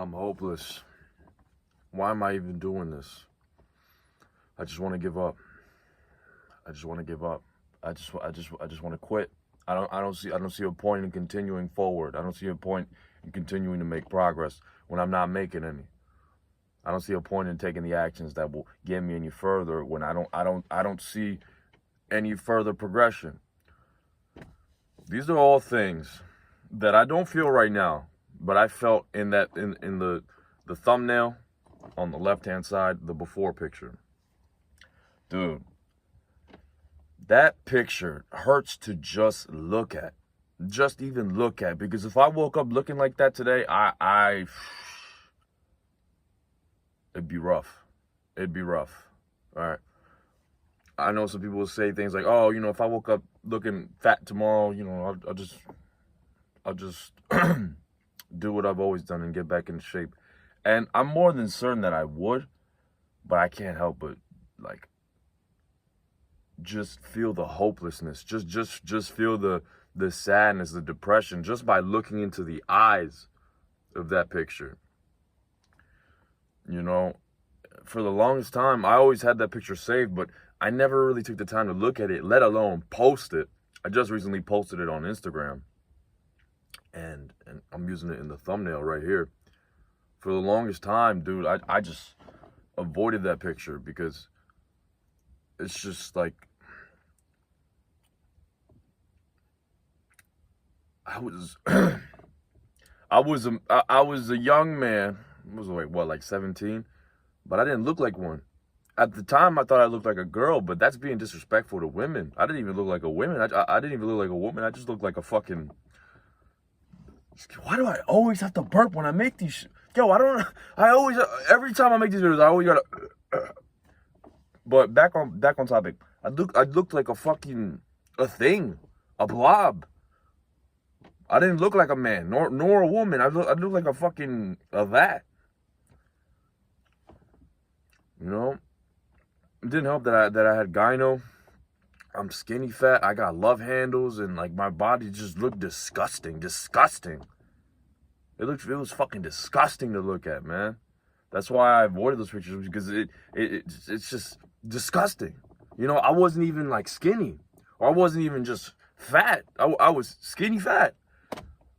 I'm hopeless. Why am I even doing this? I just want to give up. I just want to give up. I just want to quit. I don't see a point in continuing forward. I don't see a point in continuing to make progress when I'm not making any. I don't see a point in taking the actions that will get me any further when I don't see any further progression. These are all things that I don't feel right now, but I felt in the thumbnail on the left-hand side, the before picture. Dude, that picture hurts to just look at. Just even look at, because if I woke up looking like that today, it'd be rough. It'd be rough. All right. I know some people will say things like, "Oh, if I woke up looking fat tomorrow, I'll just do what I've always done and get back in shape." And I'm more than certain that I would, but I can't help but like just feel the hopelessness. Just feel the sadness, the depression, just by looking into the eyes of that picture. For the longest time, I always had that picture saved, but I never really took the time to look at it, let alone post it. I just recently posted it on Instagram, and I'm using it in the thumbnail right here. For the longest time, dude, I just avoided that picture because it's just like I was I was a young man. I was like 17, but I didn't look like one. At the time, I thought I looked like a girl, but that's being disrespectful to women. I didn't even look like a woman. I didn't even look like a woman. I just looked like a fucking. Why do I always have to burp when I make these? Yo, I don't. I always every time I make these videos, I always gotta. But back on topic. I looked like a fucking thing, a blob. I didn't look like a man, nor a woman. I looked like a fucking that. It didn't help that I had gyno. I'm skinny fat. I got love handles, and like my body just looked disgusting. It was fucking disgusting to look at, man. That's why I avoided those pictures, because it's just disgusting. I wasn't even like skinny, or I wasn't even just fat. I was skinny fat.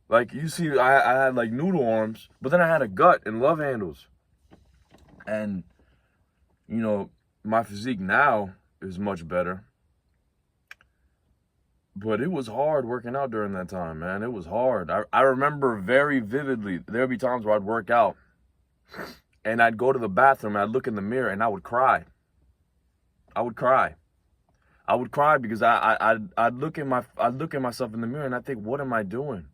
Like you see, I had like noodle arms, but then I had a gut and love handles. And my physique now is much better. But it was hard working out during that time, man. It was hard. I remember very vividly, there'd be times where I'd work out and I'd go to the bathroom and I'd look in the mirror and I would cry. I would cry because I'd look at myself in the mirror and I think, what am I doing?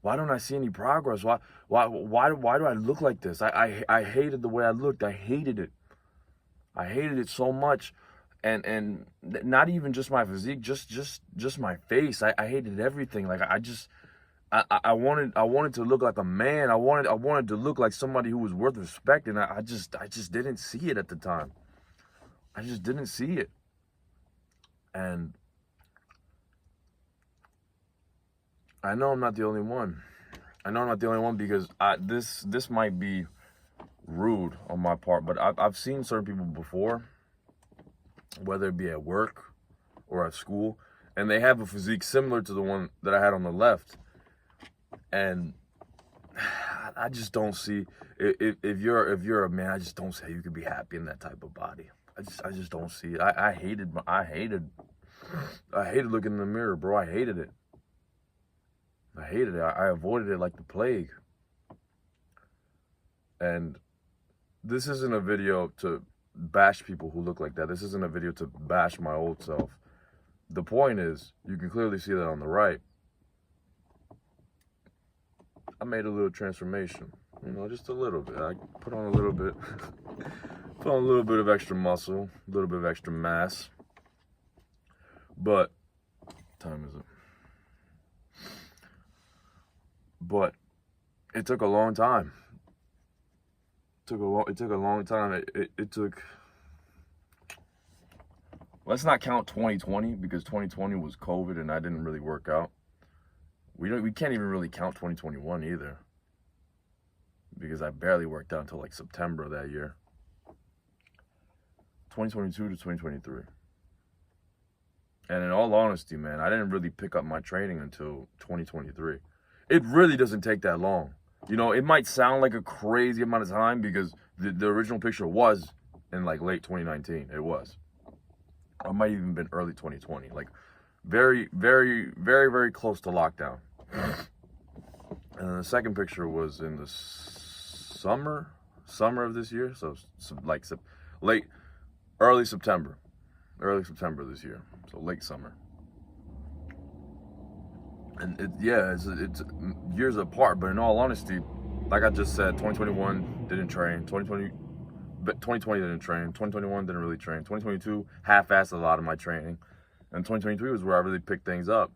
Why don't I see any progress? Why do I look like this? I hated the way I looked. I hated it. I hated it so much. And not even just my physique, just my face. I hated everything. Like I wanted to look like a man. I wanted to look like somebody who was worth respect, and I just didn't see it at the time. I just didn't see it. And I know I'm not the only one. I know I'm not the only one, because this might be rude on my part, but I've seen certain people before, whether it be at work or at school, and they have a physique similar to the one that I had on the left. And I just don't see, if you're a man, I just don't see how you could be happy in that type of body. I just don't see it. I hated looking in the mirror, bro. I hated it. I avoided it like the plague. And this isn't a video to bash people who look like that. This isn't a video to bash my old self. The point is, you can clearly see that on the right. I made a little transformation, just a little bit. I put on a little bit, put on a little bit of extra muscle, a little bit of extra mass. But, time is up. But it took a long time. It took a long time. It took. Let's not count 2020, because 2020 was COVID and I didn't really work out. We can't even really count 2021 either, because I barely worked out until like September of that year. 2022 to 2023. And in all honesty, man, I didn't really pick up my training until 2023. It really doesn't take that long. You know, it might sound like a crazy amount of time because the original picture was in like late 2019. It was. It might even been early 2020. Like very, very, very, very close to lockdown. And then the second picture was in the summer of this year. So like early September this year. So late summer. And it's years apart, but in all honesty, like I just said, 2021 didn't train, 2020 didn't train, 2021 didn't really train, 2022 half-assed a lot of my training, and 2023 was where I really picked things up.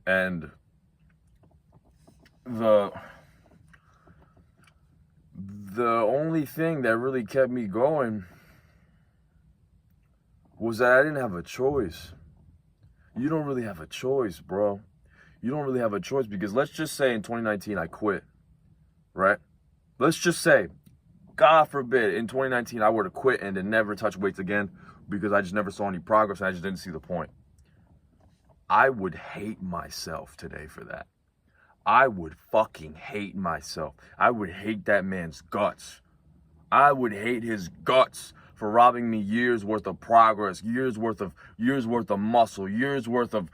And the only thing that really kept me going was that I didn't have a choice. You don't really have a choice, bro. You don't really have a choice, because let's just say in 2019 I quit, right? Let's just say, God forbid, in 2019 I were to quit and then never touch weights again because I just never saw any progress and I just didn't see the point. I would hate myself today for that. I would fucking hate myself. I would hate that man's guts. I would hate his guts for robbing me years worth of progress, years worth of muscle, years worth of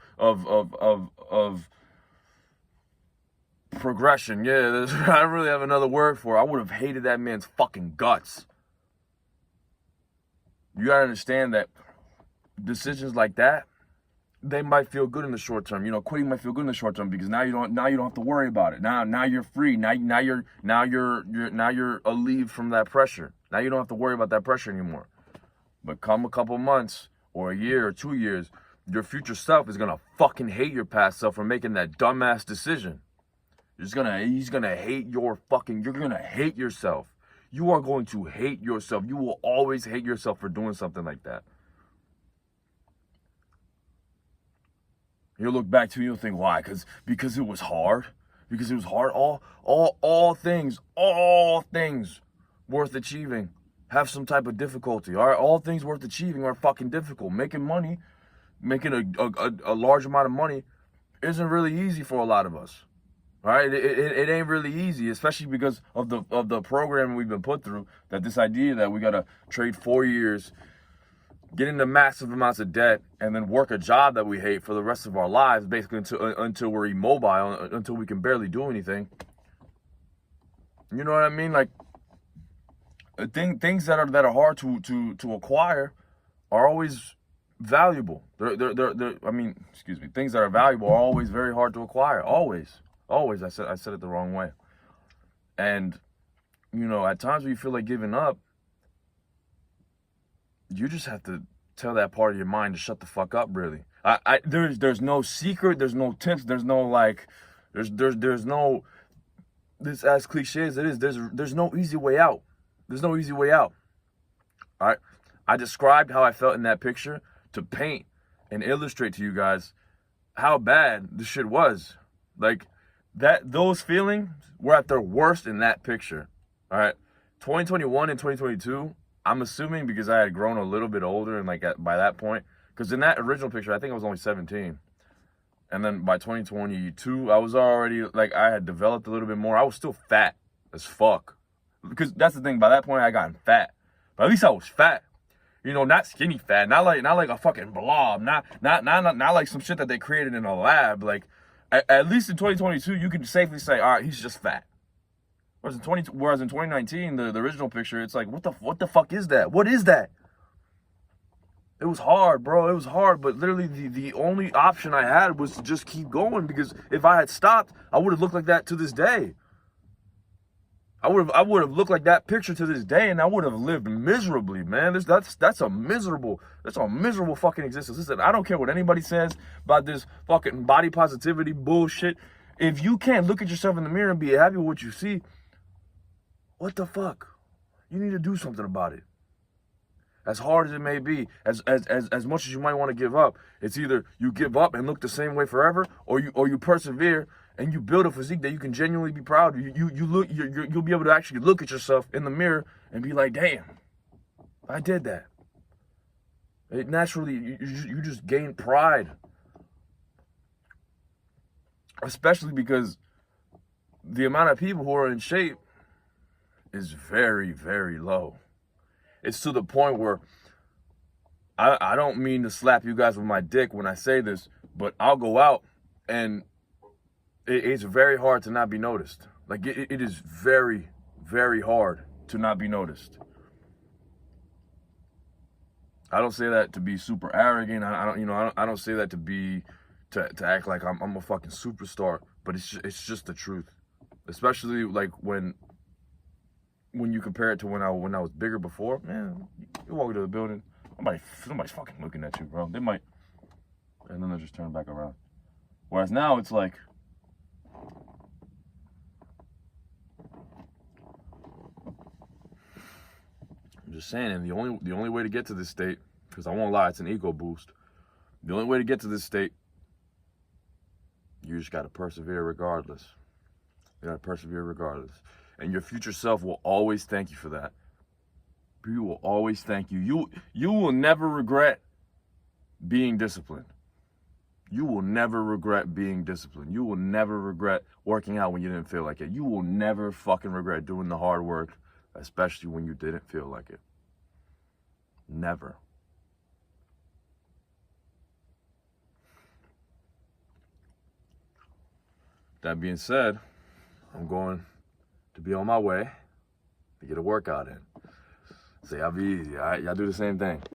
progression. Yeah, I don't really have another word for it. I would have hated that man's fucking guts. You gotta understand that decisions like that, they might feel good in the short term. You know, quitting might feel good in the short term because now you don't have to worry about it. Now you're free. Now you're relieved from that pressure. Now you don't have to worry about that pressure anymore. But come a couple months or a year or 2 years, your future self is gonna fucking hate your past self for making that dumbass decision. He's gonna hate you're gonna hate yourself. You are going to hate yourself. You will always hate yourself for doing something like that. You'll look back to it and you'll think, why? Because it was hard. Because it was hard. All things worth achieving have some type of difficulty. All right, all things worth achieving are fucking difficult. Making money, making a large amount of money, isn't really easy for a lot of us. All right, it ain't really easy, especially because of the program we've been put through. That this idea that we gotta trade 4 years, get into massive amounts of debt, and then work a job that we hate for the rest of our lives, basically until we're immobile, until we can barely do anything. You know what I mean? Like, things that are hard to acquire are always valuable. Things that are valuable are always very hard to acquire. Always. I said it the wrong way. And, you know, at times when you feel like giving up, you just have to tell that part of your mind to shut the fuck up, really. There's no secret, there's no tips, there's no like, there's no, this as cliche as it is, there's no easy way out. There's no easy way out. All right. I described how I felt in that picture to paint and illustrate to you guys how bad the shit was. Like, those feelings were at their worst in that picture. All right. 2021 and 2022, I'm assuming because I had grown a little bit older and by that point, because in that original picture, I think I was only 17. And then by 2022, I was already, like, I had developed a little bit more. I was still fat as fuck. Because that's the thing, by that point, I got fat. But at least I was fat. You know, not skinny fat, not like a fucking blob, not like some shit that they created in a lab. Like, at least in 2022, you can safely say, all right, he's just fat. Whereas in 2019, the original picture, it's like, what the fuck is that? What is that? It was hard, bro. It was hard, but literally the only option I had was to just keep going, because if I had stopped, I would have looked like that to this day. I would have looked like that picture to this day, and I would have lived miserably, man. That's a miserable fucking existence. Listen, I don't care what anybody says about this fucking body positivity bullshit. If you can't look at yourself in the mirror and be happy with what you see, what the fuck? You need to do something about it. As hard as it may be, as much as you might want to give up, it's either you give up and look the same way forever, or you persevere and you build a physique that you can genuinely be proud of. You'll be able to actually look at yourself in the mirror and be like, damn, I did that. It naturally, you just gain pride. Especially because the amount of people who are in shape is very, very low. It's to the point where I don't mean to slap you guys with my dick when I say this, but I'll go out and it's very hard to not be noticed. Like it is very, very hard to not be noticed. I don't say that to be super arrogant. I don't say that to be to act like I'm a fucking superstar. But it's just the truth. Especially like when you compare it to when I was bigger before. Man, you walk into the building, somebody's fucking looking at you, bro. They might, and then they'll just turn back around. Whereas now it's like, I'm just saying, and the only way to get to this state, because I won't lie, it's an ego boost. The only way to get to this state, you just gotta persevere regardless. You gotta persevere regardless. And your future self will always thank you for that. You will always thank you. You will never regret being disciplined. You will never regret being disciplined. You will never regret working out when you didn't feel like it. You will never fucking regret doing the hard work, especially when you didn't feel like it. Never. That being said, I'm going to be on my way to get a workout in. Say, I'll be easy, all right? Y'all do the same thing.